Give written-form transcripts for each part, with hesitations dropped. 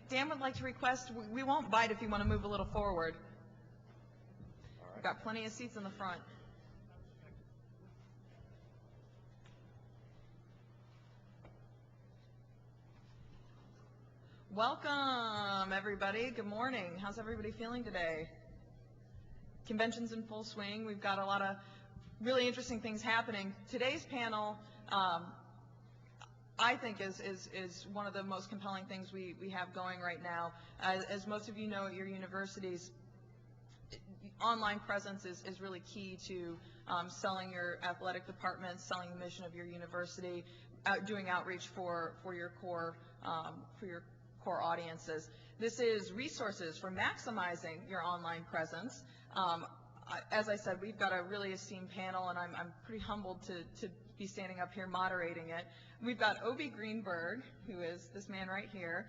Dan would like to request, we won't bite if you want to move a little forward. We've got plenty of seats in the front. Welcome, everybody. Good morning. How's everybody feeling today? Convention's in full swing. We've got a lot of really interesting things happening. Today's panel, I think, is one of the most compelling things we have going right now. As most of you know, at your universities, online presence is really key to selling your athletic departments, selling the mission of your university, doing outreach for your core audiences. This is resources for maximizing your online presence. As I said, we've got a really esteemed panel, and I'm pretty humbled to be standing up here moderating it. We've got Obi Greenberg, who is this man right here.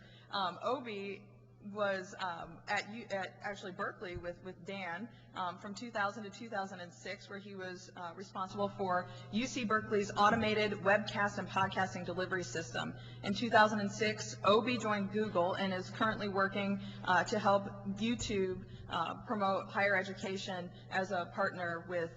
Obi was at actually Berkeley with Dan from 2000 to 2006, where he was responsible for UC Berkeley's automated webcast and podcasting delivery system. In 2006, Obi joined Google and is currently working to help YouTube promote higher education as a partner with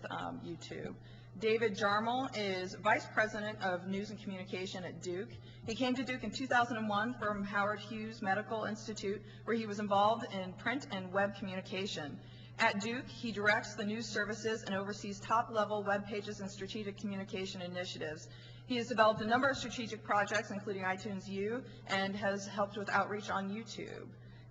YouTube. David Jarmel is Vice President of News and Communication at Duke. He came to Duke in 2001 from Howard Hughes Medical Institute, where he was involved in print and web communication. At Duke, he directs the news services and oversees top-level web pages and strategic communication initiatives. He has developed a number of strategic projects, including iTunes U, and has helped with outreach on YouTube.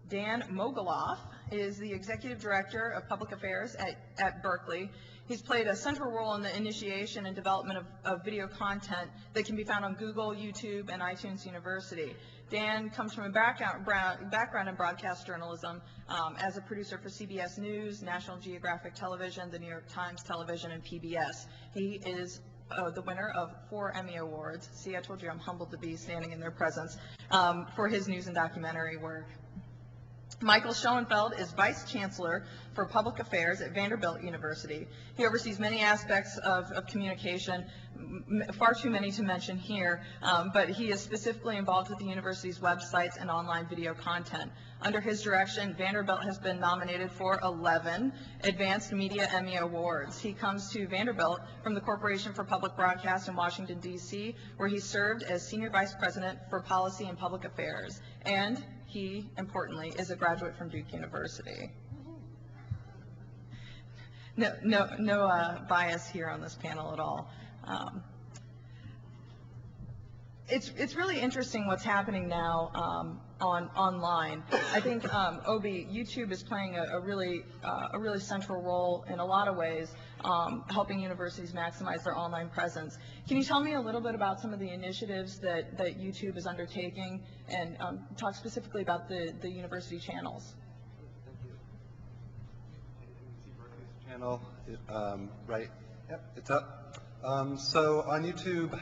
Dan Mogiloff is the Executive Director of Public Affairs at Berkeley. He's played a central role in the initiation and development of video content that can be found on Google, YouTube, and iTunes University. Dan comes from a background in broadcast journalism as a producer for CBS News, National Geographic Television, the New York Times Television, and PBS. He is the winner of 4 Emmy Awards. See, I told you I'm humbled to be standing in their presence for his news and documentary work. Michael Schoenfeld is Vice Chancellor for Public Affairs at Vanderbilt University. He oversees many aspects of communication, far too many to mention here, but he is specifically involved with the university's websites and online video content. Under his direction, Vanderbilt has been nominated for 11 Advanced Media Emmy Awards. He comes to Vanderbilt from the Corporation for Public Broadcast in Washington, D.C., where he served as Senior Vice President for Policy and Public Affairs. And he, importantly, is a graduate from Duke University. No bias here on this panel at all. It's really interesting what's happening now online. I think Obi, YouTube is playing a really central role in a lot of ways, helping universities maximize their online presence. Can you tell me a little bit about some of the initiatives that YouTube is undertaking, and talk specifically about the university channels? Thank you. Channel, right? Yep, it's up. So on YouTube,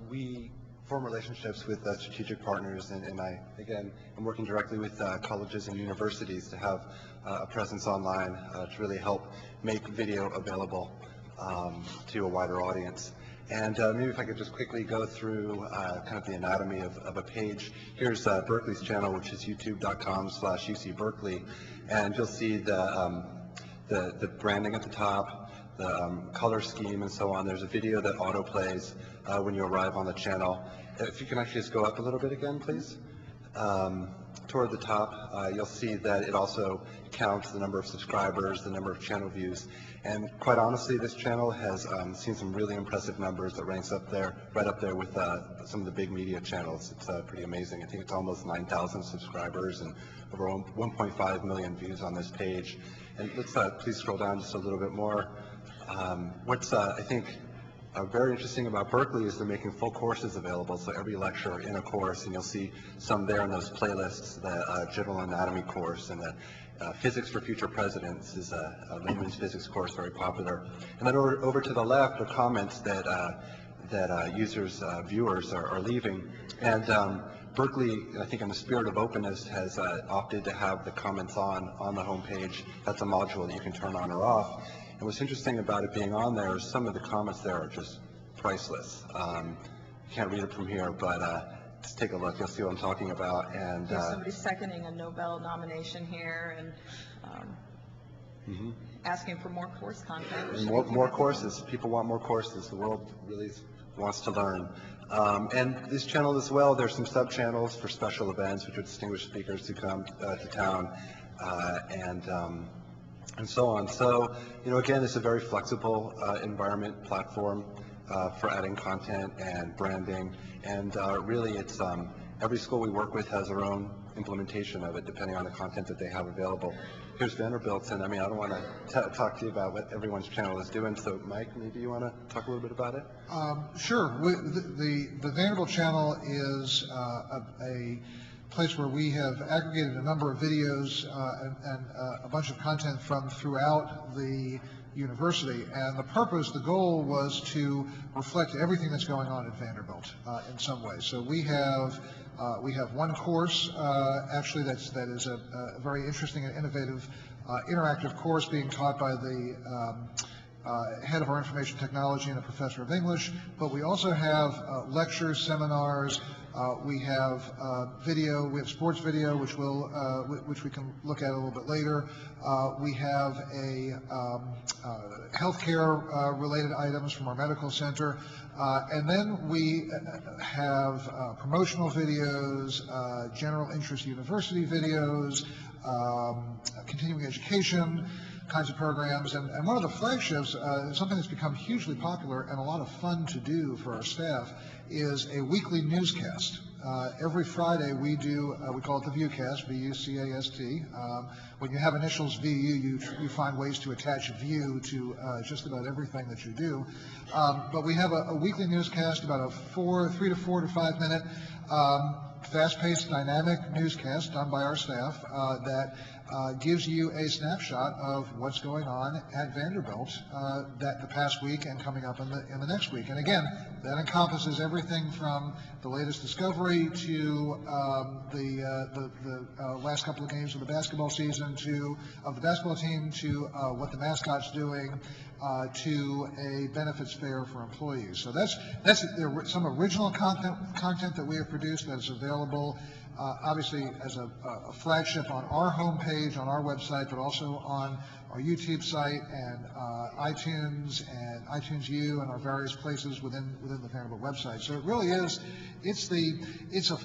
we form relationships with strategic partners, and I, again, am working directly with colleges and universities to have a presence online to really help make video available to a wider audience. And maybe if I could just quickly go through kind of the anatomy of a page. Here's Berkeley's channel, which is youtube.com/UC Berkeley, and you'll see the branding at the top, the color scheme, and so on. There's a video that autoplays when you arrive on the channel. If you can actually just go up a little bit again, please. Toward the top, you'll see that it also counts the number of subscribers, the number of channel views, and quite honestly, this channel has seen some really impressive numbers that ranks up there, right up there with some of the big media channels. It's pretty amazing. I think it's almost 9,000 subscribers and over 1.5 million views on this page. And let's please scroll down just a little bit more. What's I think very interesting about Berkeley is they're making full courses available, so every lecture in a course, and you'll see some there in those playlists. The General Anatomy course and the Physics for Future Presidents is a layman's physics course, very popular. And then over to the left are comments that users, viewers are leaving. And Berkeley, I think in the spirit of openness, has opted to have the comments on the homepage. That's a module that you can turn on or off. And what's interesting about it being on there is some of the comments there are just priceless. Can't read it from here, but just take a look. You'll see what I'm talking about. And There's somebody seconding a Nobel nomination here and asking for more course content. And more courses. People want more courses. The world really wants to learn. And this channel as well, there's some sub-channels for special events, which are distinguished speakers who come to town, and so on. So, again, it's a very flexible environment platform for adding content and branding. And really, it's every school we work with has their own implementation of it, depending on the content that they have available. Here's Vanderbilt's, and I don't want to talk to you about what everyone's channel is doing. So, Mike, maybe you want to talk a little bit about it? Sure. The Vanderbilt channel is a place where we have aggregated a number of videos and a bunch of content from throughout the university, and the goal was to reflect everything that's going on at Vanderbilt in some way. So we have one course actually that is a very interesting and innovative interactive course being taught by the head of our information technology and a professor of English, but we also have lectures, seminars. We have video. We have sports video, which we can look at a little bit later. We have a healthcare related items from our medical center, and then we have promotional videos, general interest university videos, continuing education kinds of programs, and one of the flagships, something that's become hugely popular and a lot of fun to do for our staff, is a weekly newscast. Every Friday we do, we call it the Viewcast, V-U-C-A-S-T. When you have initials VU, you find ways to attach view to just about everything that you do. But we have a weekly newscast, about a 3 to 4 to 5 minute fast-paced, dynamic newscast done by our staff that gives you a snapshot of what's going on at Vanderbilt that the past week and coming up in the next week. And again, that encompasses everything from the latest discovery to the last couple of games of the basketball season, of the basketball team, to what the mascot's doing, to a benefits fair for employees. So that's some original content that we have produced that is available obviously as a flagship on our homepage, on our website, but also on our YouTube site and iTunes and iTunes U and our various places within the Vanderbilt website. So it really is, it's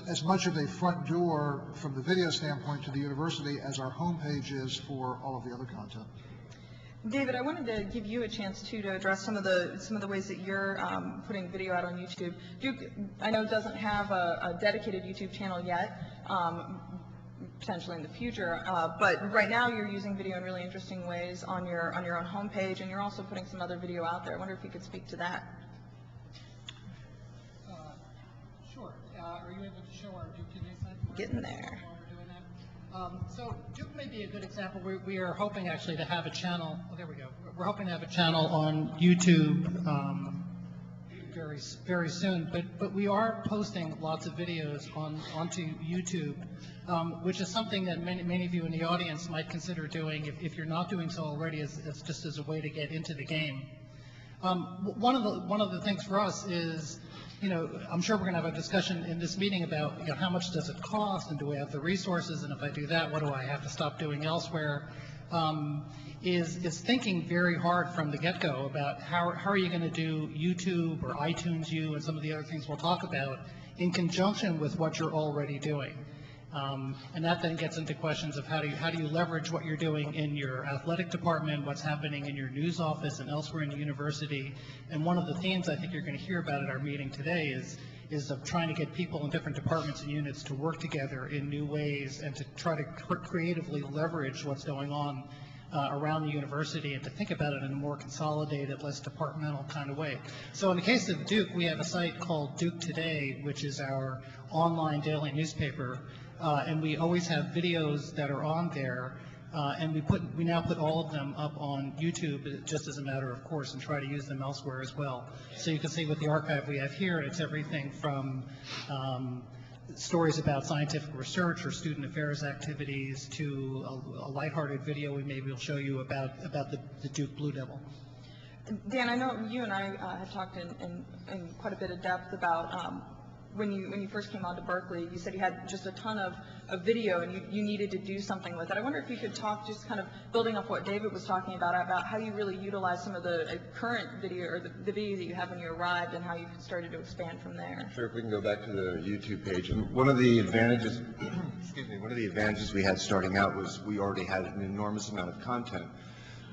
as much of a front door from the video standpoint to the university as our homepage is for all of the other content. David, I wanted to give you a chance too to address some of the ways that you're putting video out on YouTube. Duke, I know, doesn't have a dedicated YouTube channel yet, potentially in the future, but right now you're using video in really interesting ways on your own homepage, and you're also putting some other video out there. I wonder if you could speak to that. Sure. Are you able to show our Duke Today site? Getting there. So Duke may be a good example. We are hoping actually to have a channel. Oh, there we go. We're hoping to have a channel on YouTube very soon. But we are posting lots of videos onto YouTube, which is something that many of you in the audience might consider doing if you're not doing so already, as just as a way to get into the game. One of the things for us is, I'm sure we're going to have a discussion in this meeting about, how much does it cost, and do we have the resources, and if I do that, what do I have to stop doing elsewhere? Is thinking very hard from the get-go about how are you going to do YouTube or iTunes U and some of the other things we'll talk about in conjunction with what you're already doing. And that then gets into questions of how do you leverage what you're doing in your athletic department, what's happening in your news office and elsewhere in the university. And one of the themes I think you're going to hear about at our meeting today is of trying to get people in different departments and units to work together in new ways and to try to creatively leverage what's going on around the university and to think about it in a more consolidated, less departmental kind of way. So in the case of Duke, we have a site called Duke Today, which is our online daily newspaper. And we always have videos that are on there, and we now put all of them up on YouTube just as a matter of course, and try to use them elsewhere as well. So you can see with the archive we have here, it's everything from stories about scientific research or student affairs activities to a lighthearted video we maybe will show you about the Duke Blue Devil. Dan, I know you and I have talked in quite a bit of depth about when you first came on to Berkeley, you said you had just a ton of video and you needed to do something with it. I wonder if you could talk, just kind of building off what David was talking about how you really utilize some of the current video, or the video that you have when you arrived, and how you started to expand from there. Sure, if we can go back to the YouTube page. And one of the advantages, excuse me, one of the advantages we had starting out was we already had an enormous amount of content.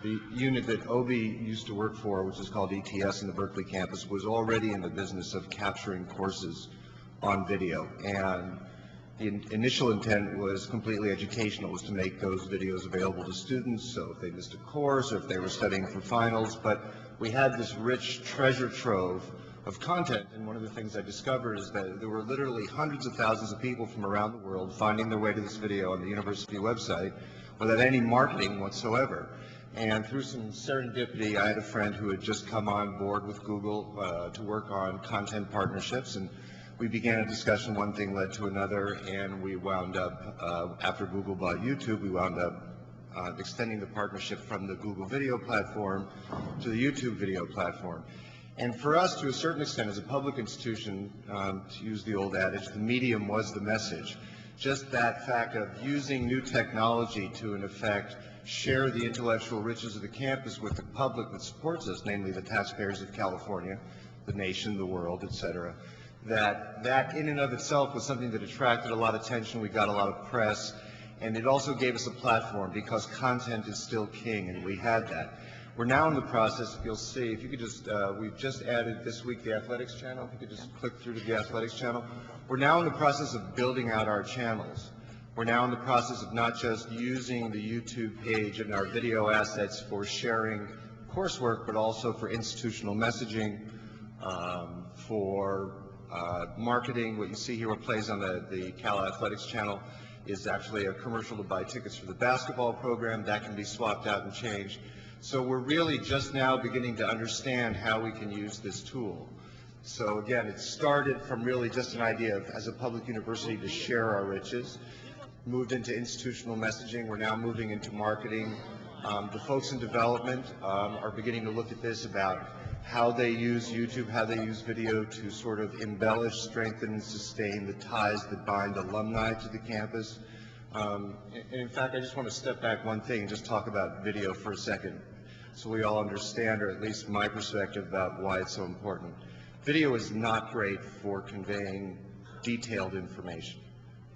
The unit that Obi used to work for, which is called ETS in the Berkeley campus, was already in the business of capturing courses on video. And the initial intent was completely educational, was to make those videos available to students, so if they missed a course or if they were studying for finals. But we had this rich treasure trove of content, and one of the things I discovered is that there were literally hundreds of thousands of people from around the world finding their way to this video on the university website without any marketing whatsoever. And through some serendipity, I had a friend who had just come on board with Google to work on content partnerships, and we began a discussion. One thing led to another, and we wound up, after Google bought YouTube, we wound up extending the partnership from the Google video platform to the YouTube video platform. And for us, to a certain extent, as a public institution, to use the old adage, the medium was the message. Just that fact of using new technology to, in effect, share the intellectual riches of the campus with the public that supports us, namely the taxpayers of California, the nation, the world, etc. That in and of itself was something that attracted a lot of attention. We got a lot of press, and it also gave us a platform because content is still king, and we had that. We're now in the process, you'll see, if you could just, we've just added this week the athletics channel, if you could just click through to the athletics channel. We're now in the process of building out our channels. We're now in the process of not just using the YouTube page and our video assets for sharing coursework, but also for institutional messaging, for marketing. What you see here, what plays on the Cal Athletics channel, is actually a commercial to buy tickets for the basketball program. That can be swapped out and changed. So we're really just now beginning to understand how we can use this tool. So again, it started from really just an idea of, as a public university, to share our riches, moved into institutional messaging. We're now moving into marketing. The folks in development are beginning to look at this about how they use YouTube, how they use video to sort of embellish, strengthen, and sustain the ties that bind alumni to the campus. And in fact, I just want to step back one thing and just talk about video for a second, so we all understand, or at least my perspective, about why it's so important. Video is not great for conveying detailed information.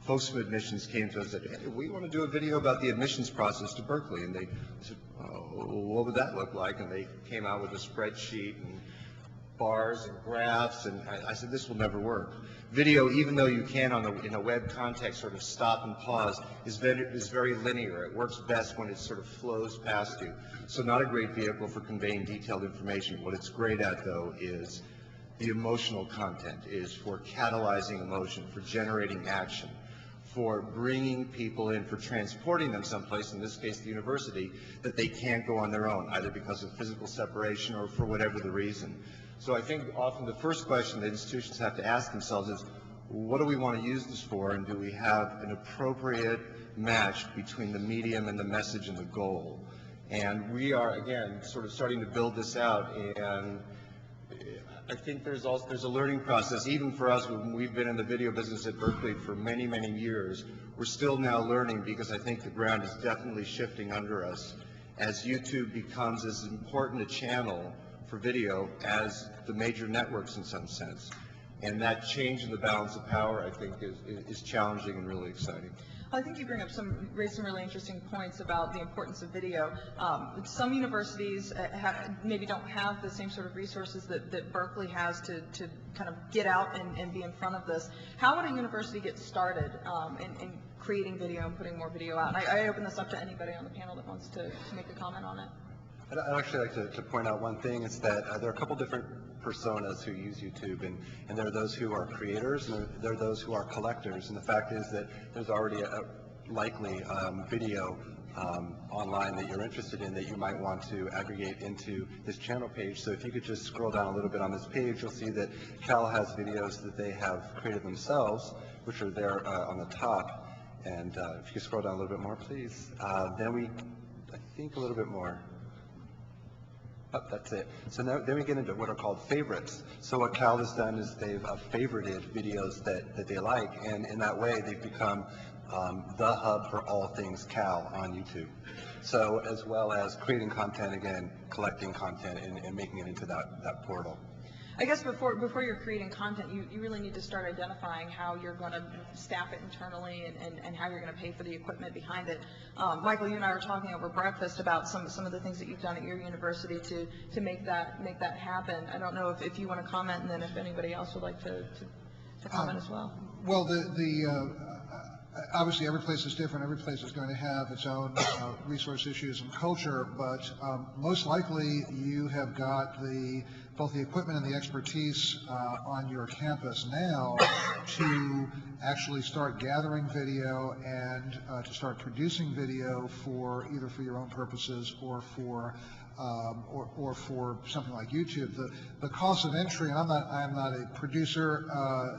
Folks from admissions came to us and said, hey, we want to do a video about the admissions process to Berkeley. And they said, oh, what would that look like? And they came out with a spreadsheet and bars and graphs, and I said, this will never work. Video, even though you can in a web context sort of stop and pause, is very linear. It works best when it sort of flows past you. So not a great vehicle for conveying detailed information. What it's great at, though, is the emotional content, is for catalyzing emotion, for generating action, for bringing people in, for transporting them someplace, in this case the university, that they can't go on their own, either because of physical separation or for whatever the reason. So I think often the first question that institutions have to ask themselves is, what do we want to use this for, and do we have an appropriate match between the medium and the message and the goal? And we are, again, sort of starting to build this out, and I think there's a learning process, even for us. We've been in the video business at Berkeley for many, many years. We're still now learning, because I think the ground is definitely shifting under us as YouTube becomes as important a channel for video as the major networks in some sense. And that change in the balance of power, I think, is challenging and really exciting. I think you raise some really interesting points about the importance of video. Some universities maybe don't have the same sort of resources that Berkeley has to kind of get out and be in front of this. How would a university get started in creating video and putting more video out? I open this up to anybody on the panel that wants to make a comment on it. I'd actually like to point out one thing, is that there are a couple different personas who use YouTube, and there are those who are creators, and there are those who are collectors. And the fact is that there's already a likely video online that you're interested in that you might want to aggregate into this channel page. So if you could just scroll down a little bit on this page, you'll see that Cal has videos that they have created themselves, which are there on the top. And if you could scroll down a little bit more, please. Then I think a little bit more. Oh, that's it. So now, then we get into what are called favorites. So what Cal has done is they've favorited videos that they like, and in that way they've become the hub for all things Cal on YouTube. So as well as creating content, again, collecting content and making it into that portal. I guess before you're creating content, you really need to start identifying how you're going to staff it internally and how you're going to pay for the equipment behind it. Michael, you and I were talking over breakfast about some of the things that you've done at your university to make that happen. I don't know if you want to comment, and then if anybody else would like to comment as well. Well, obviously every place is different. Every place is going to have its own resource issues and culture, but most likely you have got both the equipment and the expertise on your campus now to actually start gathering video and to start producing video either for your own purposes or for something like YouTube. The cost of entry, and I'm not a producer,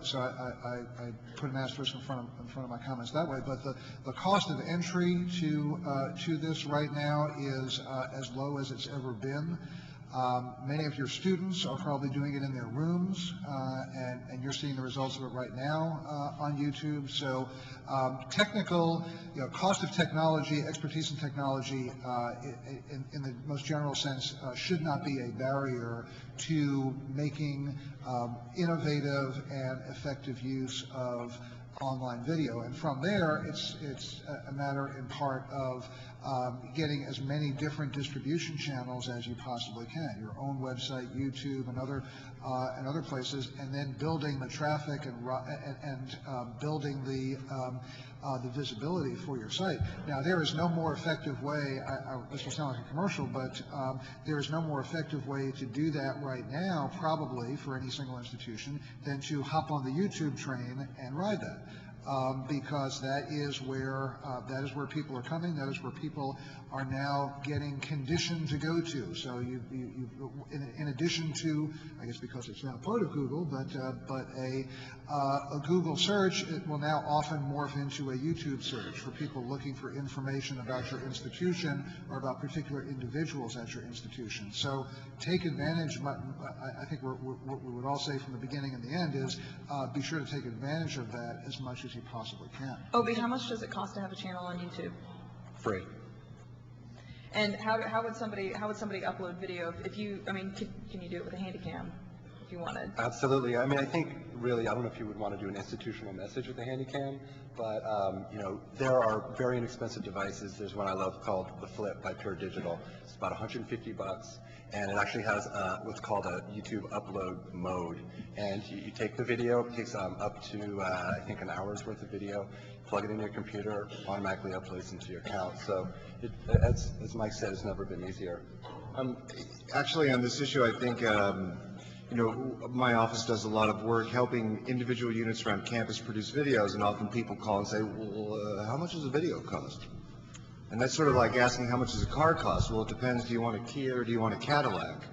so I put an asterisk in front of my comments that way. But the cost of entry to this right now is as low as it's ever been. Many of your students are probably doing it in their rooms, and you're seeing the results of it right now on YouTube. So technical, cost of technology, expertise in technology, in the most general sense, should not be a barrier to making innovative and effective use of online video. And from there, it's a matter in part of getting as many different distribution channels as you possibly can, your own website, YouTube, and other places, and then building the traffic and building the visibility for your site. Now, there is no more effective way, this will sound like a commercial, but there is no more effective way to do that right now, probably for any single institution, than to hop on the YouTube train and ride that. Because that is where people are coming. That is where people are now getting conditioned to go to. So in addition to, I guess because it's now part of Google, but a Google search, it will now often morph into a YouTube search for people looking for information about your institution or about particular individuals at your institution. So take advantage. I think what we would all say from the beginning and the end is be sure to take advantage of that as much as you possibly can. Obi, how much does it cost to have a channel on YouTube? Free. And how would somebody upload video if you, I mean, can you do it with a handy cam if you wanted? Absolutely. I mean, I think really, I don't know if you would want to do an institutional message with a handy cam, but there are very inexpensive devices. There's one I love called the Flip by Pure Digital. It's about $150, and it actually has what's called a YouTube upload mode. And you take the video, it takes up to I think an hour's worth of video, plug it in your computer, automatically uploads into your account. So as Mike said, it's never been easier. Actually, on this issue, I think my office does a lot of work helping individual units around campus produce videos, and often people call and say, well, how much does a video cost? And that's sort of like asking how much does a car cost? Well, it depends. Do you want a Kia or do you want a Cadillac?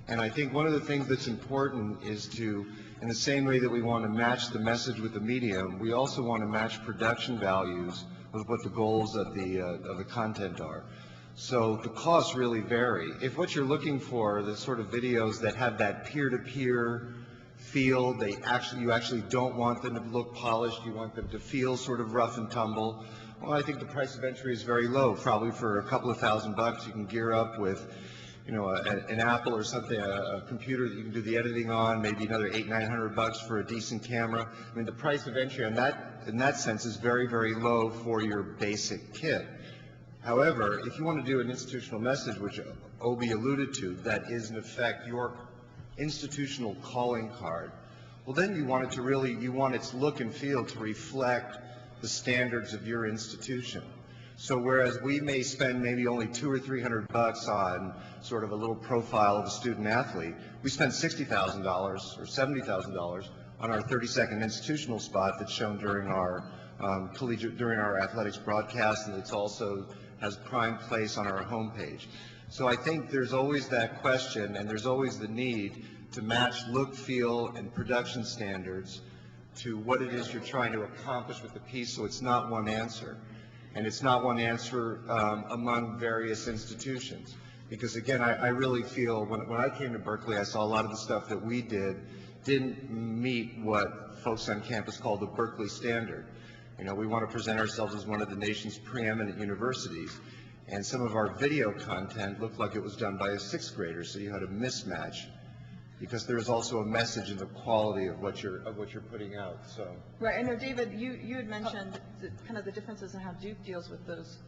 And I think one of the things that's important is to, in the same way that we want to match the message with the medium, we also want to match production values with what the goals of the content are. So the costs really vary. If what you're looking for are the sort of videos that have that peer-to-peer feel, you actually don't want them to look polished, you want them to feel sort of rough and tumble, well, I think the price of entry is very low. Probably for a couple of $1,000 you can gear up with an Apple or something, a computer that you can do the editing on, maybe another $800-900 for a decent camera. I mean, the price of entry on that, in that sense, is very, very low for your basic kit. However, if you want to do an institutional message, which Obi alluded to, that is in effect your institutional calling card, well, then you want its look and feel to reflect the standards of your institution. So whereas we may spend maybe only $200 or $300 on sort of a little profile of a student athlete, we spend $60,000 or $70,000 on our 30-second institutional spot that's shown during our during our athletics broadcast, and it's also has prime place on our homepage. So I think there's always that question, and there's always the need to match look, feel, and production standards to what it is you're trying to accomplish with the piece, so it's not one answer. And it's not one answer among various institutions. Because again, I really feel when I came to Berkeley, I saw a lot of the stuff that we didn't meet what folks on campus call the Berkeley standard. You know, we want to present ourselves as one of the nation's preeminent universities, and some of our video content looked like it was done by a sixth grader, so you had a mismatch, because there is also a message in the quality of what you're putting out. So. Right. I know, David, you had mentioned kind of the differences in how Duke deals with those.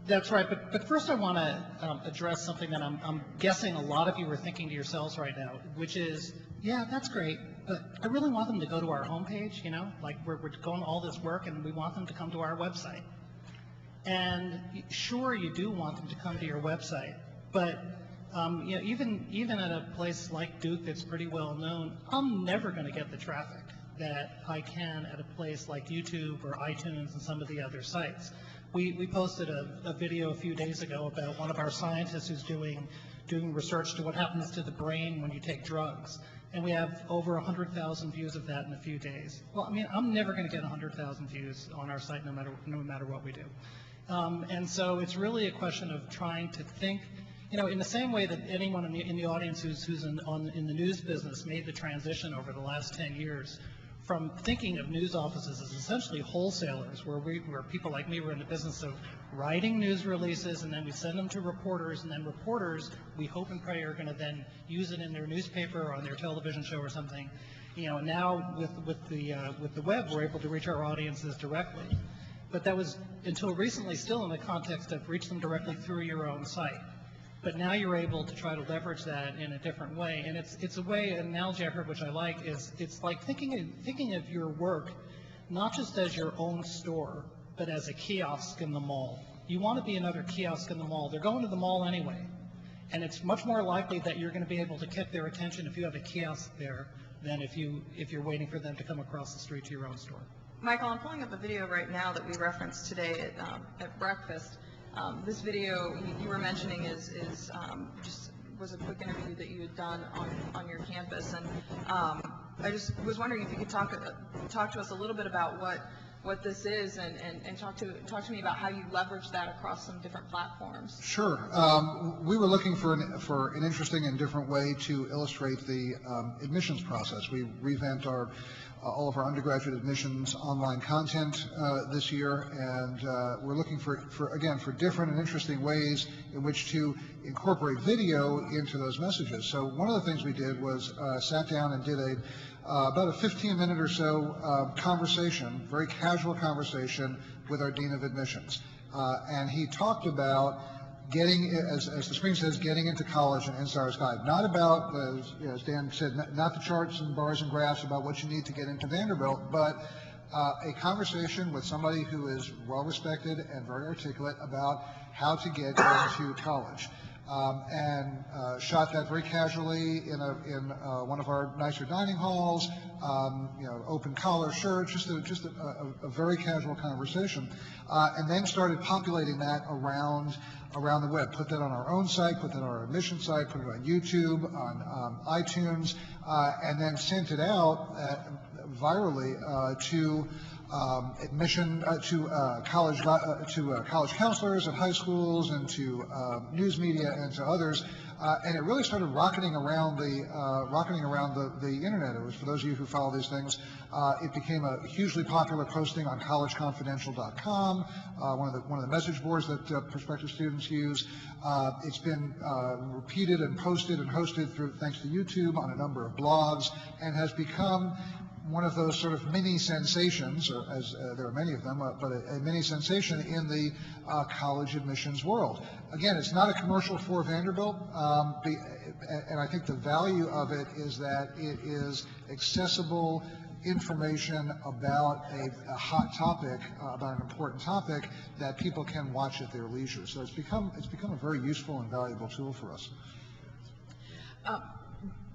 That's right. But first I want to address something that I'm guessing a lot of you are thinking to yourselves right now, which is, yeah, that's great, but I really want them to go to our homepage, you know, like we're going all this work and we want them to come to our website. And sure, you do want them to come to your website, but you know, even at a place like Duke that's pretty well known, I'm never going to get the traffic that I can at a place like YouTube or iTunes and some of the other sites. We posted a video a few days ago about one of our scientists who's doing research to what happens to the brain when you take drugs, and we have over 100,000 views of that in a few days. Well, I mean, I'm never going to get 100,000 views on our site no matter what we do. And so it's really a question of trying to think, you know, in the same way that anyone in the audience who's in the news business made the transition over the last 10 years from thinking of news offices as essentially wholesalers, where people like me were in the business of writing news releases, and then we send them to reporters, and then reporters, we hope and pray, are going to then use it in their newspaper or on their television show or something. You know, now with the web, we're able to reach our audiences directly. But that was until recently still in the context of reach them directly through your own site. But now you're able to try to leverage that in a different way, and it's a way, an analogy I heard which I like is it's like thinking of your work not just as your own store, but as a kiosk in the mall. You want to be another kiosk in the mall. They're going to the mall anyway, and it's much more likely that you're going to be able to get their attention if you have a kiosk there than if you're waiting for them to come across the street to your own store. Michael, I'm pulling up a video right now that we referenced today at breakfast. This video you were mentioning is just was a quick interview that you had done on your campus, and I just was wondering if you could talk to us a little bit about what this is, and talk to me about how you leverage that across some different platforms. Sure. We were looking for an interesting and different way to illustrate the admissions process. We revamped all of our undergraduate admissions online content this year, and we're looking for different and interesting ways in which to incorporate video into those messages. So one of the things we did was sat down and did about a 15-minute or so conversation, very casual conversation with our Dean of Admissions. And he talked about getting, as the screen says, getting into college and NSTAR's guide. Not about, as Dan said, not the charts and bars and graphs about what you need to get into Vanderbilt, but a conversation with somebody who is well respected and very articulate about how to get into college. And shot that very casually in one of our nicer dining halls, open collar shirt, just a very casual conversation, and then started populating that around the web. Put that on our own site, put that on our admission site, put it on YouTube, on iTunes, and then sent it out virally to college counselors at high schools and to news media and to others, and it really started rocketing around the internet. It was, for those of you who follow these things, it became a hugely popular posting on collegeconfidential.com, one of the message boards that prospective students use. It's been repeated and posted and hosted thanks to YouTube on a number of blogs, and has become one of those sort of mini sensations, as there are many of them, but a mini sensation in the college admissions world. Again, it's not a commercial for Vanderbilt, and I think the value of it is that it is accessible information about a hot topic, about an important topic that people can watch at their leisure. So it's become a very useful and valuable tool for us.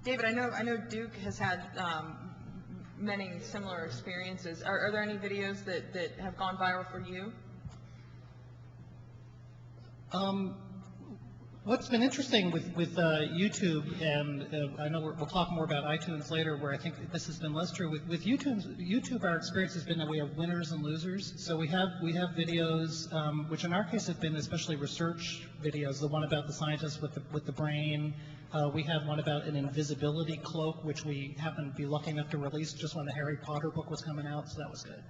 David, I know Duke has had many similar experiences. Are there any videos that have gone viral for you? What's been interesting with YouTube, and I know we'll talk more about iTunes later, where I think this has been less true. With YouTube, our experience has been that we have winners and losers. So we have videos, which in our case have been especially research videos. The one about the scientist with the brain. We had one about an invisibility cloak, which we happened to be lucky enough to release just when the Harry Potter book was coming out, so that was good.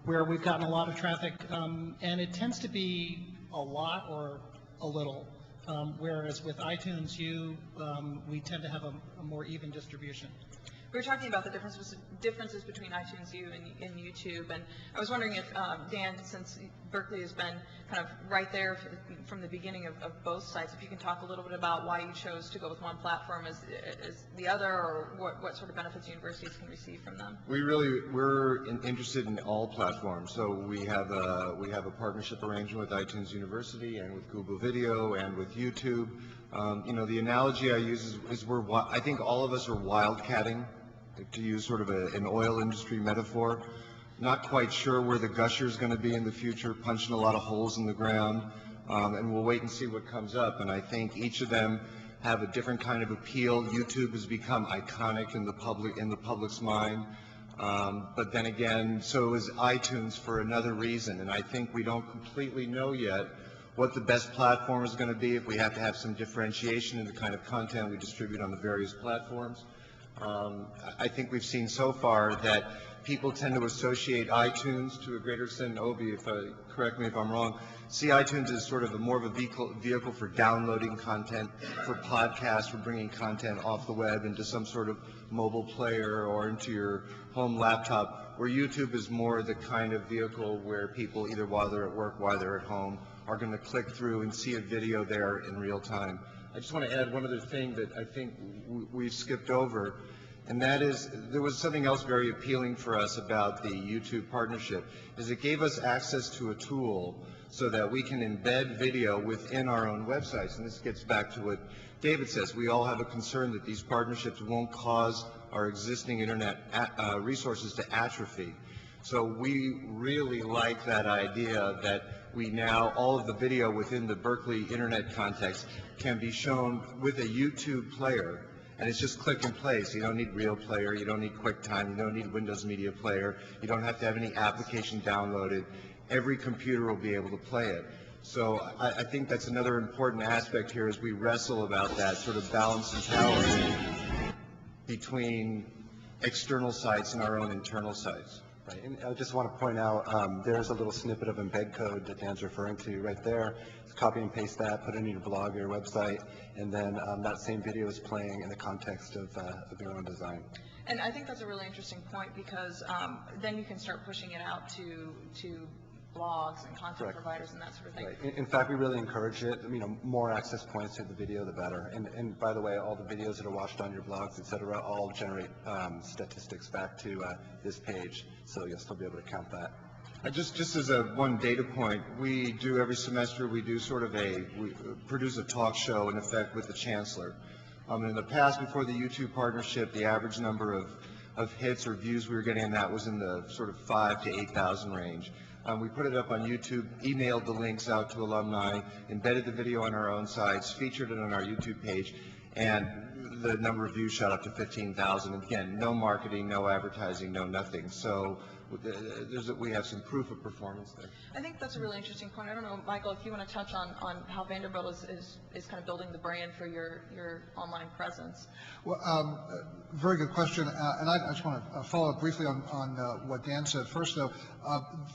Where we've gotten a lot of traffic, and it tends to be a lot or a little, whereas with iTunes, we tend to have a more even distribution. We were talking about the differences between iTunes U and YouTube, and I was wondering if, Dan, since Berkeley has been kind of right there from the beginning of both sites, if you can talk a little bit about why you chose to go with one platform as the other, or what sort of benefits universities can receive from them. We're interested in all platforms. So we have a partnership arrangement with iTunes University and with Google Video and with YouTube. The analogy I use is I think all of us are wildcatting, to use sort of an oil industry metaphor. Not quite sure where the gusher is going to be in the future, punching a lot of holes in the ground, and we'll wait and see what comes up. And I think each of them have a different kind of appeal. YouTube has become iconic in the public's mind, but then again, so is iTunes for another reason. And I think we don't completely know yet what the best platform is going to be, if we have to have some differentiation in the kind of content we distribute on the various platforms. I think we've seen so far that people tend to associate iTunes to a greater extent, Obi, correct me if I'm wrong, see iTunes as sort of more of a vehicle for downloading content, for podcasts, for bringing content off the web into some sort of mobile player or into your home laptop, where YouTube is more the kind of vehicle where people, either while they're at work, while they're at home, are going to click through and see a video there in real time. I just want to add one other thing that I think we've skipped over, and that is there was something else very appealing for us about the YouTube partnership, is it gave us access to a tool so that we can embed video within our own websites. And this gets back to what David says. We all have a concern that these partnerships won't cause our existing internet resources to atrophy. So we really like that idea that we now, all of the video within the Berkeley internet context can be shown with a YouTube player, and it's just click and play. So you don't need Real Player, you don't need QuickTime, you don't need Windows Media Player, you don't have to have any application downloaded. Every computer will be able to play it. So I think that's another important aspect here as we wrestle about that sort of balance and power between external sites and our own internal sites. Right, and I just want to point out, there's a little snippet of embed code that Dan's referring to right there. Just copy and paste that, put it in your blog or your website, and then that same video is playing in the context of your own design. And I think that's a really interesting point, because then you can start pushing it out to blogs and content Correct. providers and that sort of thing. Right. In fact, we really encourage it. More access points to the video, the better. And by the way, all the videos that are watched on your blogs, et cetera, all generate statistics back to this page, so you'll still be able to count that. Just as one data point, we do every semester, we produce a talk show, in effect, with the chancellor. In the past, before the YouTube partnership, the average number of hits or views we were getting on that was in the sort of 5,000 to 8,000 range. We put it up on YouTube, emailed the links out to alumni, embedded the video on our own sites, featured it on our YouTube page, and the number of views shot up to 15,000. Again, no marketing, no advertising, no nothing. So we have some proof of performance there. I think that's a really interesting point. I don't know, Michael, if you want to touch on how Vanderbilt is kind of building the brand for your online presence. Well, very good question, and I just want to follow up briefly on what Dan said. First, though,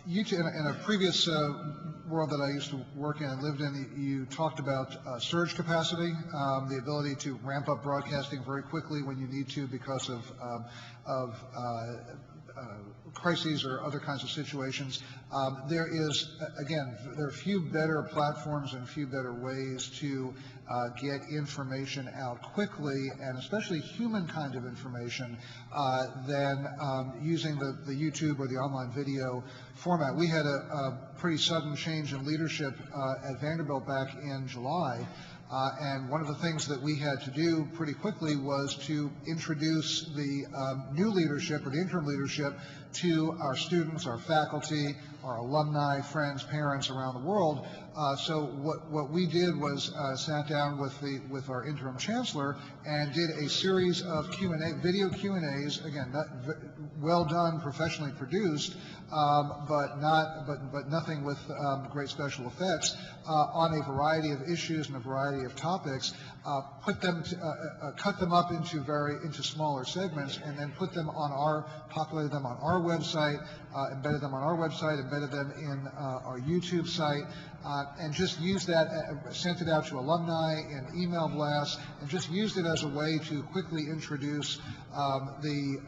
YouTube, in a previous world that I used to work in and lived in, you talked about surge capacity, the ability to ramp up broadcasting very quickly when you need to because of crises or other kinds of situations. There are few better platforms and few better ways to get information out quickly, and especially human kind of information, than using the YouTube or the online video format. We had a pretty sudden change in leadership at Vanderbilt back in July. And one of the things that we had to do pretty quickly was to introduce the new leadership or the interim leadership to our students, our faculty, our alumni, friends, parents around the world. So what we did was sat down with our interim chancellor and did a series of video Q&As. Again, well done, professionally produced, but nothing with great special effects on a variety of issues and a variety of topics. Cut them up into smaller segments, and then populated them on our website, embedded them on our website, embedded them in our YouTube site, and just used that, sent it out to alumni in email blasts, and just used it as a way to quickly introduce the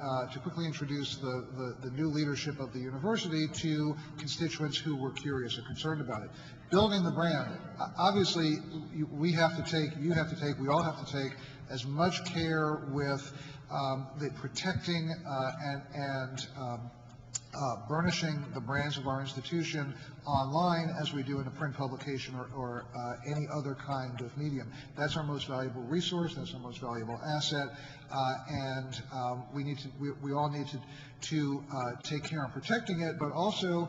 new leadership of the university to constituents who were curious or concerned about it. Building the brand, obviously, we all have to take as much care with the protecting and burnishing the brands of our institution online as we do in a print publication or any other kind of medium. That's our most valuable resource. That's our most valuable asset, and we all need to take care of protecting it, but also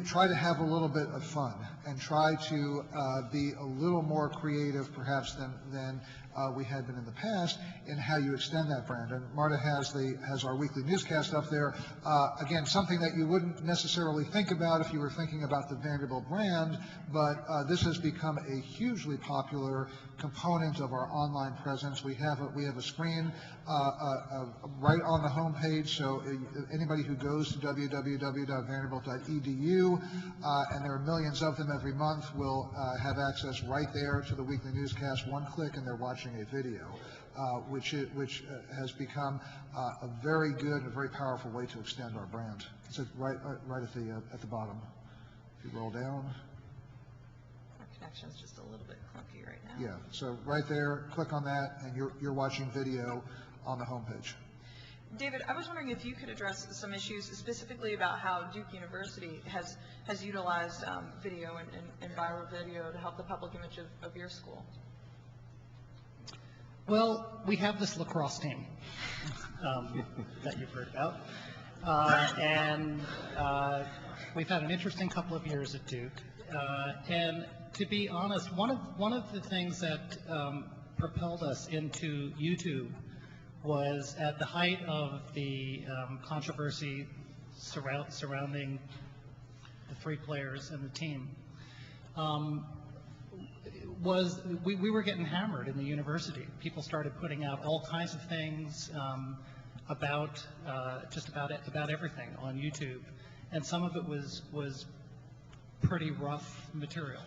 try to have a little bit of fun and try to be a little more creative, perhaps than we had been in the past, in how you extend that brand. And Marta has our weekly newscast up there. Again, something that you wouldn't necessarily think about if you were thinking about the Vanderbilt brand, but this has become a hugely popular component of our online presence. We have a screen right on the home page, so anybody who goes to www.vanderbilt.edu, and there are millions of them every month, will have access right there to the weekly newscast, one click, and they're watching a video, which has become a very good and a very powerful way to extend our brand. It's right at the bottom. If you roll down. Our connection's just a little bit clunky right now. Yeah, so right there, click on that, and you're watching video on the homepage. David, I was wondering if you could address some issues specifically about how Duke University has utilized video and viral video to help the public image of your school. Well, we have this lacrosse team that you've heard about, and we've had an interesting couple of years at Duke. And to be honest, one of the things that propelled us into YouTube was at the height of the controversy surrounding the three players and the team. We were getting hammered in the university. People started putting out all kinds of things about everything on YouTube, and some of it was pretty rough material.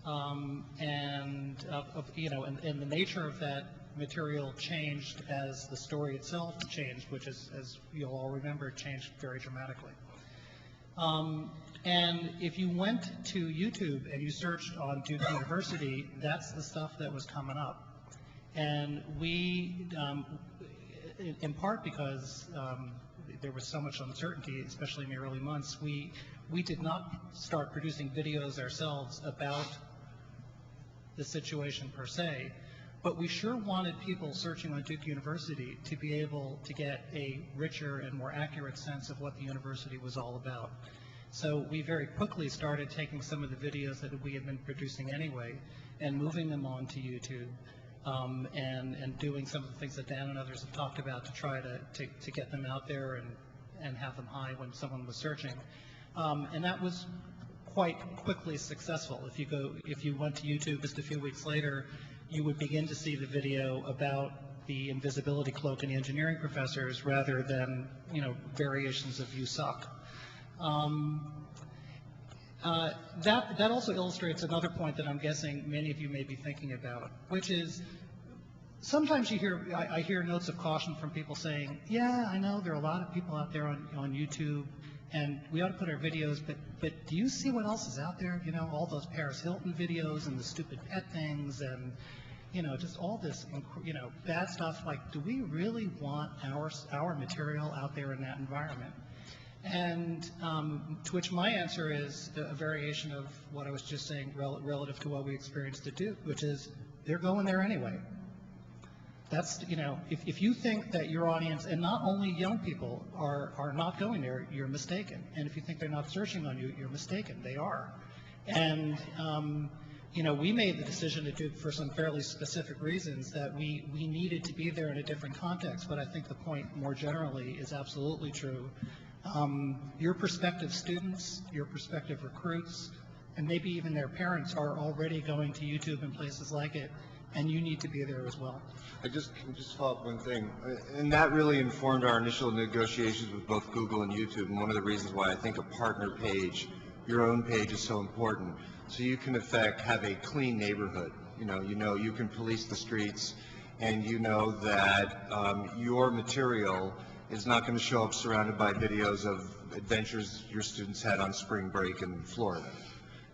And the nature of that material changed as the story itself changed, which is, as you'll all remember, changed very dramatically. And if you went to YouTube and you searched on Duke University, that's the stuff that was coming up. And we, in part because there was so much uncertainty, especially in the early months, we did not start producing videos ourselves about the situation per se, but we sure wanted people searching on Duke University to be able to get a richer and more accurate sense of what the university was all about. So we very quickly started taking some of the videos that we had been producing anyway and moving them onto YouTube, and doing some of the things that Dan and others have talked about to try to get them out there and have them high when someone was searching. And that was quite quickly successful. If you went to YouTube just a few weeks later, you would begin to see the video about the invisibility cloak and the engineering professors rather than, variations of "you suck." That also illustrates another point that I'm guessing many of you may be thinking about, which is sometimes I hear notes of caution from people saying, yeah, I know there are a lot of people out there on YouTube, and we ought to put our videos, but do you see what else is out there? All those Paris Hilton videos and the stupid pet things and, just all this, bad stuff. Like, do we really want our material out there in that environment? And to which my answer is a variation of what I was just saying relative to what we experienced at Duke, which is they're going there anyway. That's, if you think that your audience, and not only young people, are not going there, you're mistaken. And if you think they're not searching on you, you're mistaken. They are. And, we made the decision to do it for some fairly specific reasons that we needed to be there in a different context. But I think the point more generally is absolutely true. Your prospective students, your prospective recruits, and maybe even their parents are already going to YouTube and places like it, and you need to be there as well. Can just follow up one thing, and that really informed our initial negotiations with both Google and YouTube, and one of the reasons why I think a partner page, your own page, is so important. So you can, in fact, have a clean neighborhood. You can police the streets, and you know that your material is not going to show up surrounded by videos of adventures your students had on spring break in Florida.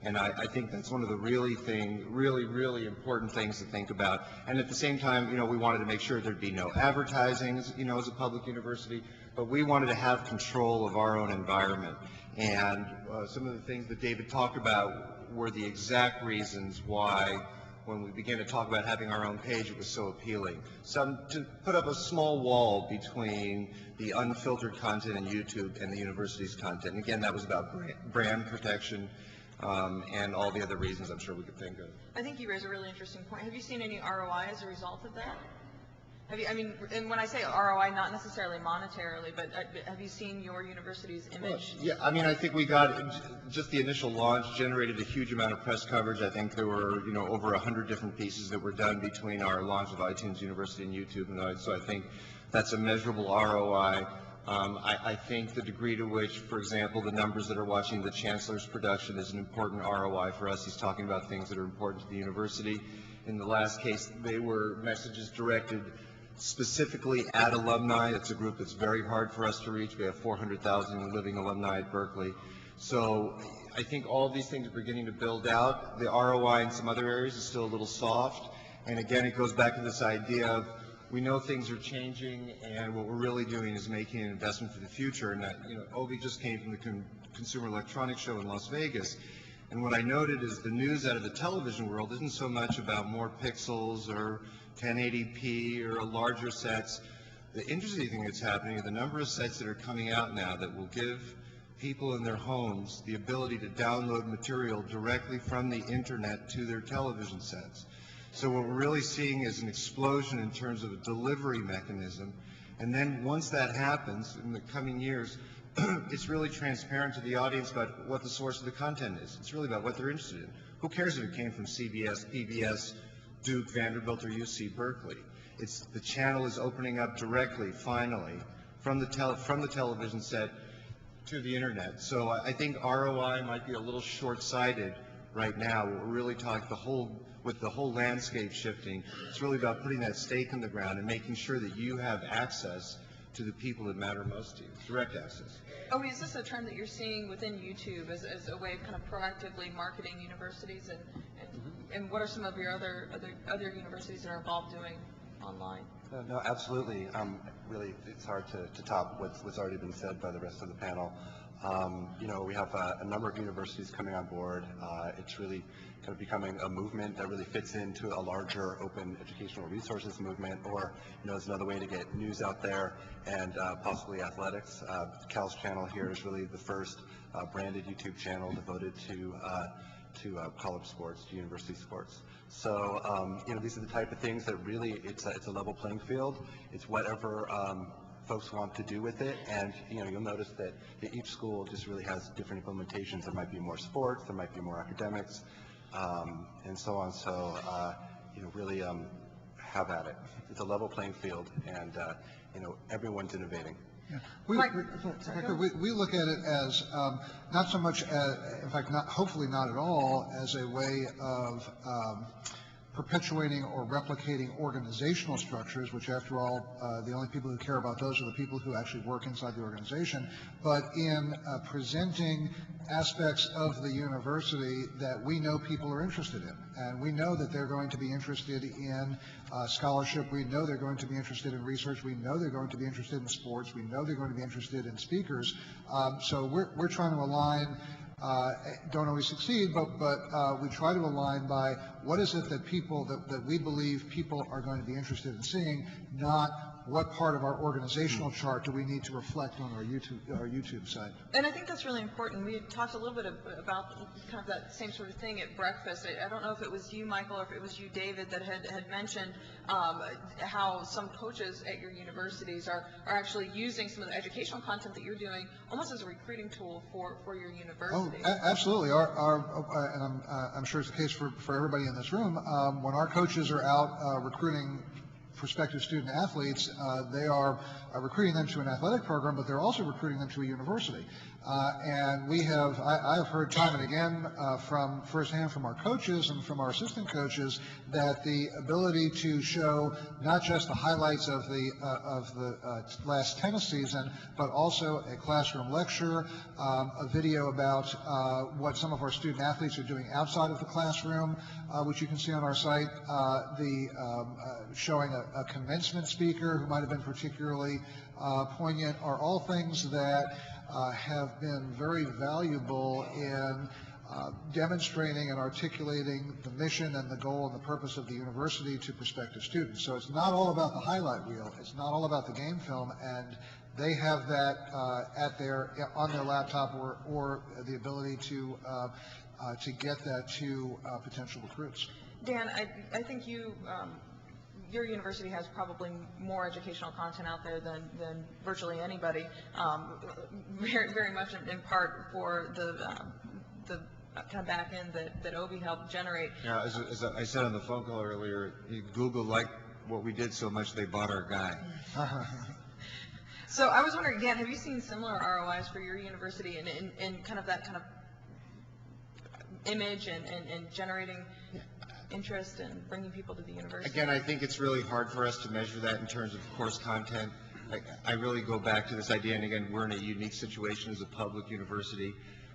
And I think that's one of the really important things to think about. And at the same time, we wanted to make sure there'd be no advertising, as a public university, but we wanted to have control of our own environment. And some of the things that David talked about were the exact reasons why, when we began to talk about having our own page, it was so appealing. To put up a small wall between the unfiltered content in YouTube and the university's content. And again, that was about brand protection. And all the other reasons I'm sure we could think of. I think you raise a really interesting point. Have you seen any ROI as a result of that? And when I say ROI, not necessarily monetarily, but have you seen your university's image? Well, yeah, I think we got, just the initial launch generated a huge amount of press coverage. I think there were, over 100 different pieces that were done between our launch of iTunes University and YouTube. And so I think that's a measurable ROI. I think the degree to which, for example, the numbers that are watching the Chancellor's production is an important ROI for us. He's talking about things that are important to the university. In the last case, they were messages directed specifically at alumni. It's a group that's very hard for us to reach. We have 400,000 living alumni at Berkeley. So I think all of these things are beginning to build out. The ROI in some other areas is still a little soft. And again, it goes back to this idea of, we know things are changing, and what we're really doing is making an investment for the future. And that, Obi just came from the Consumer Electronics Show in Las Vegas, and what I noted is the news out of the television world isn't so much about more pixels or 1080p or larger sets. The interesting thing that's happening is the number of sets that are coming out now that will give people in their homes the ability to download material directly from the internet to their television sets. So what we're really seeing is an explosion in terms of a delivery mechanism. And then once that happens in the coming years, it's really transparent to the audience about what the source of the content is. It's really about what they're interested in. Who cares if it came from CBS, PBS, Duke, Vanderbilt, or UC Berkeley? The channel is opening up directly, finally, from the television set to the internet. So I think ROI might be a little short-sighted right now. We're really talking with the whole landscape shifting, it's really about putting that stake in the ground and making sure that you have access to the people that matter most to you, direct access. Oh, is this a trend that you're seeing within YouTube as a way of kind of proactively marketing universities, and what are some of your other universities that are involved doing online? No, absolutely. Really, it's hard to top what's already been said by the rest of the panel. We have a number of universities coming on board. It's really kind of becoming a movement that really fits into a larger open educational resources movement, or is another way to get news out there, and possibly athletics. Cal's channel here is really the first branded YouTube channel devoted to college sports, to university sports. So these are the type of things that really it's a level playing field. It's whatever folks want to do with it, and you'll notice that each school just really has different implementations. There might be more sports, there might be more academics, and so on. So really have at it. It's a level playing field, and everyone's innovating. Yeah. We look at it as not so much as, in fact, hopefully not at all, as a way of perpetuating or replicating organizational structures, which after all, the only people who care about those are the people who actually work inside the organization, but in presenting aspects of the university that we know people are interested in. And we know that they're going to be interested in scholarship, we know they're going to be interested in research, we know they're going to be interested in sports, we know they're going to be interested in speakers. So we're trying to align don't always succeed, but we try to align by what is it that people, that we believe people are going to be interested in seeing, not what part of our organizational chart do we need to reflect on our YouTube site. And I think that's really important. We had talked a little bit about kind of that same sort of thing at breakfast. I don't know if it was you, Michael, or if it was you, David, that had mentioned how some coaches at your universities are actually using some of the educational content that you're doing almost as a recruiting tool for your university. Oh, absolutely. And I'm sure it's the case for everybody in this room. When our coaches are out recruiting prospective student athletes, they are recruiting them to an athletic program, but they're also recruiting them to a university. And I've heard time and again from firsthand from our coaches and from our assistant coaches that the ability to show not just the highlights of the last tennis season, but also a classroom lecture, a video about what some of our student athletes are doing outside of the classroom, which you can see on our site, showing a commencement speaker who might have been particularly poignant, are all things that have been very valuable in demonstrating and articulating the mission and the goal and the purpose of the university to prospective students. So it's not all about the highlight reel, it's not all about the game film, and they have that on their laptop or the ability to get that to potential recruits. Dan, I think your university has probably more educational content out there than virtually anybody, very, very much in part for the kind of back end that Obi helped generate. Yeah, as I said on the phone call earlier, Google liked what we did so much they bought our guy. So I was wondering, Dan, have you seen similar ROIs for your university in kind of that kind of image and generating interest and bringing people to the university? Again, I think it's really hard for us to measure that in terms of course content. I really go back to this idea, and again, we're in a unique situation as a public university,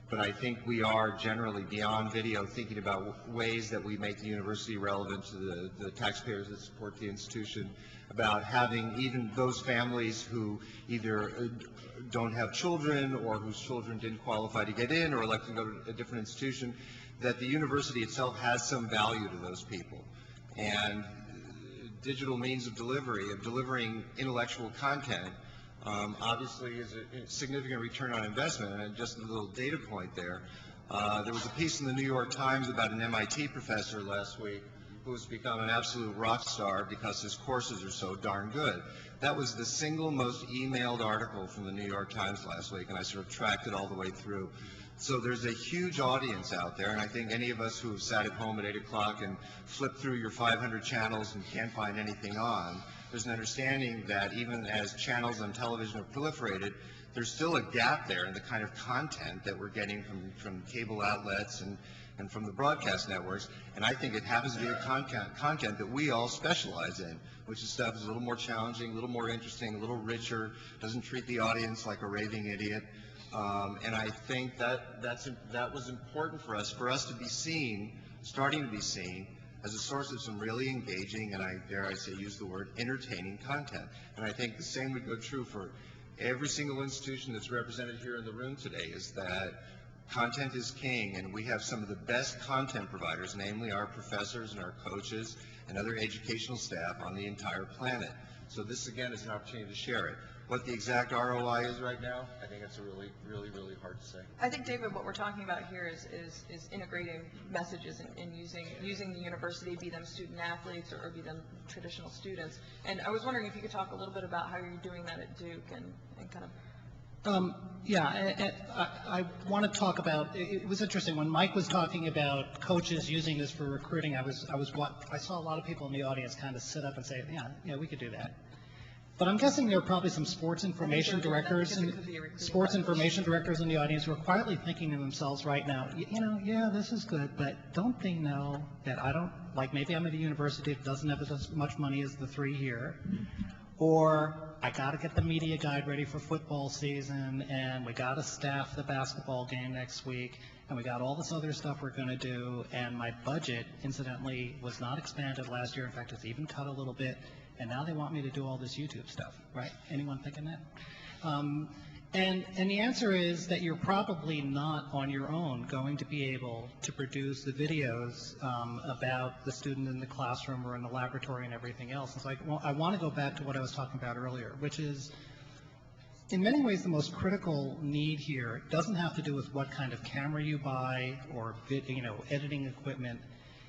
but I think we are generally beyond video thinking about ways that we make the university relevant to the taxpayers that support the institution, about having even those families who either don't have children or whose children didn't qualify to get in or elect to go to a different institution, that the university itself has some value to those people. And digital means of delivering intellectual content, obviously is a significant return on investment. And just a little data point there, there was a piece in the New York Times about an MIT professor last week who has become an absolute rock star because his courses are so darn good. That was the single most emailed article from the New York Times last week, and I sort of tracked it all the way through. So there's a huge audience out there, and I think any of us who have sat at home at 8 o'clock and flipped through your 500 channels and can't find anything on, there's an understanding that even as channels on television have proliferated, there's still a gap there in the kind of content that we're getting from cable outlets and from the broadcast networks. And I think it happens to be the content that we all specialize in, which is stuff is a little more challenging, a little more interesting, a little richer, doesn't treat the audience like a raving idiot. And I think that was important for us to be seen, starting to be seen, as a source of some really engaging, and I dare I say use the word, entertaining content. And I think the same would go true for every single institution that's represented here in the room today, is that content is king, and we have some of the best content providers, namely our professors and our coaches and other educational staff on the entire planet. So this, again, is an opportunity to share it. What the exact ROI is right now, I think it's really, really, really hard to say. I think, David, what we're talking about here is integrating messages and using the university, be them student athletes or be them traditional students. And I was wondering if you could talk a little bit about how you're doing that at Duke and kind of. I want to talk about, it was interesting, when Mike was talking about coaches using this for recruiting, I saw a lot of people in the audience kind of sit up and say, yeah, we could do that. But I'm guessing there are probably some sports information directors in the audience who are quietly thinking to themselves right now, yeah, this is good, but don't they know that maybe I'm at a university that doesn't have as much money as the three here, or I got to get the media guide ready for football season, and we got to staff the basketball game next week, and we got all this other stuff we're going to do, and my budget, incidentally, was not expanded last year. In fact, it's even cut a little bit. And now they want me to do all this YouTube stuff, right? Anyone thinking that? And the answer is that you're probably not on your own going to be able to produce the videos about the student in the classroom or in the laboratory and everything else. And so I want to go back to what I was talking about earlier, which is, in many ways, the most critical need here doesn't have to do with what kind of camera you buy or editing equipment.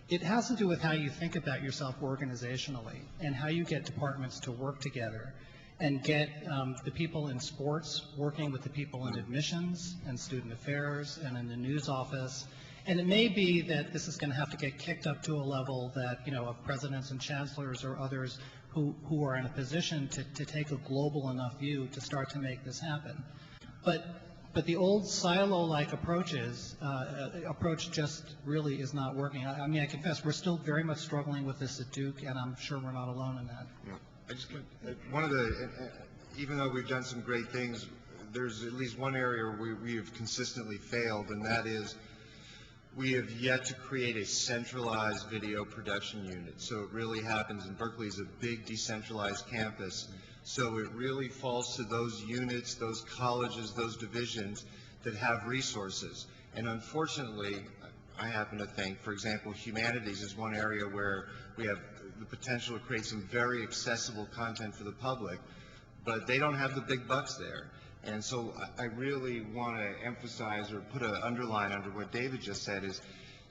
It has to do with how you think about yourself organizationally and how you get departments to work together and get the people in sports working with the people in admissions and student affairs and in the news office. And it may be that this is going to have to get kicked up to a level that, of presidents and chancellors or others who are in a position to take a global enough view to start to make this happen. But the old silo-like approach just really is not working. I mean, I confess, we're still very much struggling with this at Duke, and I'm sure we're not alone in that. Yeah. Even though we've done some great things, there's at least one area where we have consistently failed, and that is we have yet to create a centralized video production unit. So it really happens, and Berkeley is a big decentralized campus. So it really falls to those units, those colleges, those divisions that have resources. And unfortunately, I happen to think, for example, humanities is one area where we have the potential to create some very accessible content for the public, but they don't have the big bucks there. And so I really want to emphasize or put an underline under what David just said is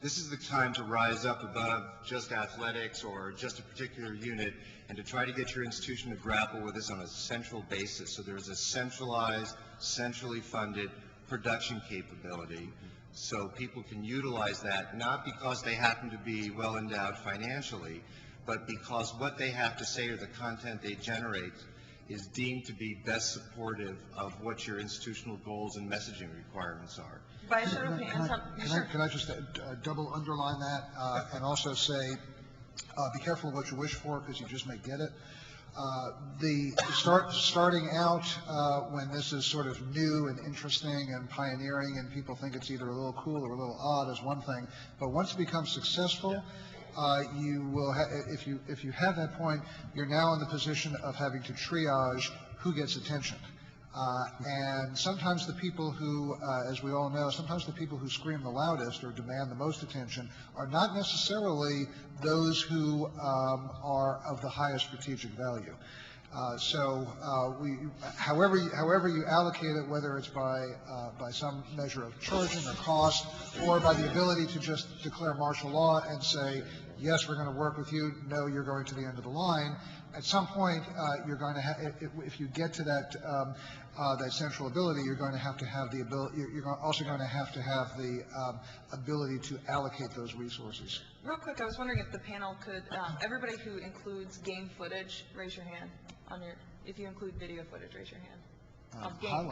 this is the time to rise up above just athletics or just a particular unit and to try to get your institution to grapple with this on a central basis. So there's a centralized, centrally funded production capability so people can utilize that, not because they happen to be well endowed financially, but because what they have to say or the content they generate is deemed to be best supportive of what your institutional goals and messaging requirements are. By a show of hands, Can I just double underline that and also say, be careful of what you wish for because you just may get it. Starting out when this is sort of new and interesting and pioneering and people think it's either a little cool or a little odd is one thing, but once it becomes successful, you will if you have that point, you're now in the position of having to triage who gets attention. And sometimes the people who, as we all know, sometimes the people who scream the loudest or demand the most attention are not necessarily those who are of the highest strategic value. However you allocate it, whether it's by some measure of charging or cost, or by the ability to just declare martial law and say, yes, we're going to work with you, no, you're going to the end of the line. At some point, you're going to have, if you get to that central ability, you're going to have to have the ability. You're also going to have the ability to allocate those resources. Real quick, I was wondering if the panel could, everybody who includes game footage, raise your hand. If you include video footage, raise your hand.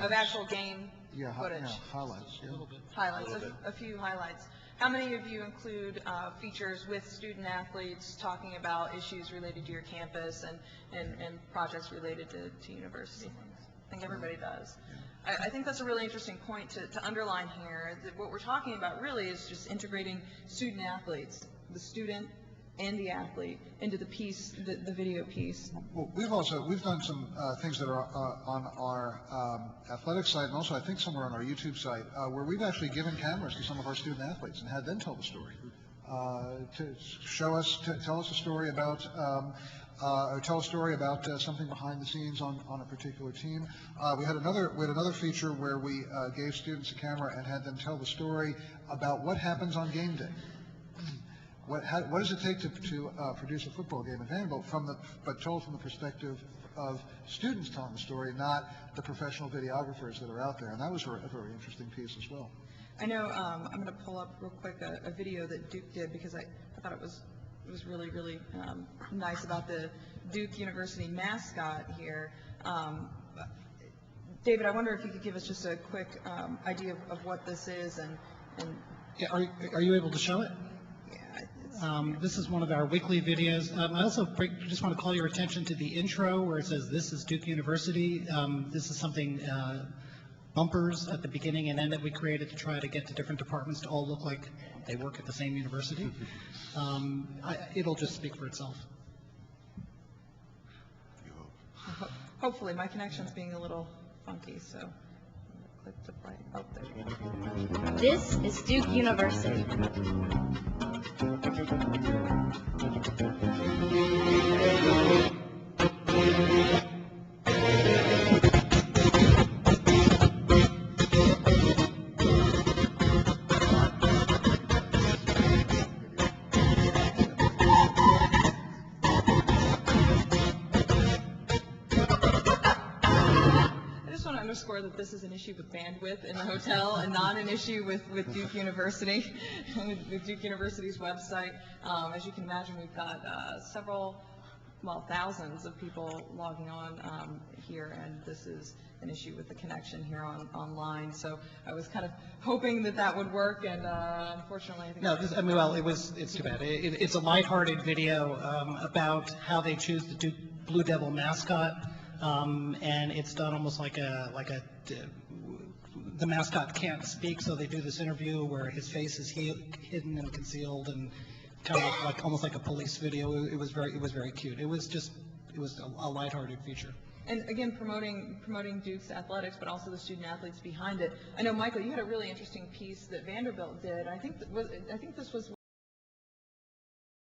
Of actual game footage. Yeah, highlights. Yeah. A little bit. Highlights, a few highlights. How many of you include features with student athletes talking about issues related to your campus and projects related to university things? I think everybody does. I think that's a really interesting point to underline here. That what we're talking about really is just integrating student athletes, the student and the athlete, into the piece, the video piece. Well, we've done some things that are on our athletic site and also I think somewhere on our YouTube site where we've actually given cameras to some of our student athletes and had them tell the story, to tell us a story about or tell a story about something behind the scenes on a particular team. We had another feature where we gave students a camera and had them tell the story about what happens on game day. What does it take to produce a football game at Vanderbilt, but told from the perspective of students telling the story, not the professional videographers that are out there, and that was a very interesting piece as well. I know I'm going to pull up real quick a video that Duke did because I thought it was really, really nice about the Duke University mascot here. David, I wonder if you could give us just a quick idea of what this is and Yeah, are you able to show it? This is one of our weekly videos. I also just want to call your attention to the intro where it says, "This is Duke University." This is something, bumpers at the beginning and end that we created to try to get the different departments to all look like they work at the same university. It'll just speak for itself. Hopefully. My connection's being a little funky, so click to play. Oh, there we go. This is Duke University. Underscore that this is an issue with bandwidth in the hotel and not an issue with Duke University, with Duke University's website. As you can imagine, we've got thousands of people logging on here, and this is an issue with the connection here online. So I was kind of hoping that would work, and unfortunately, I think it's too bad. It's a lighthearted video about how they choose the Duke Blue Devil mascot. And it's done almost like the mascot can't speak, so they do this interview where his face is hidden and concealed, and kind of like almost like a police video. It was very cute. It was a lighthearted feature. And again, promoting Duke's athletics, but also the student athletes behind it. I know, Michael, you had a really interesting piece that Vanderbilt did. I think this was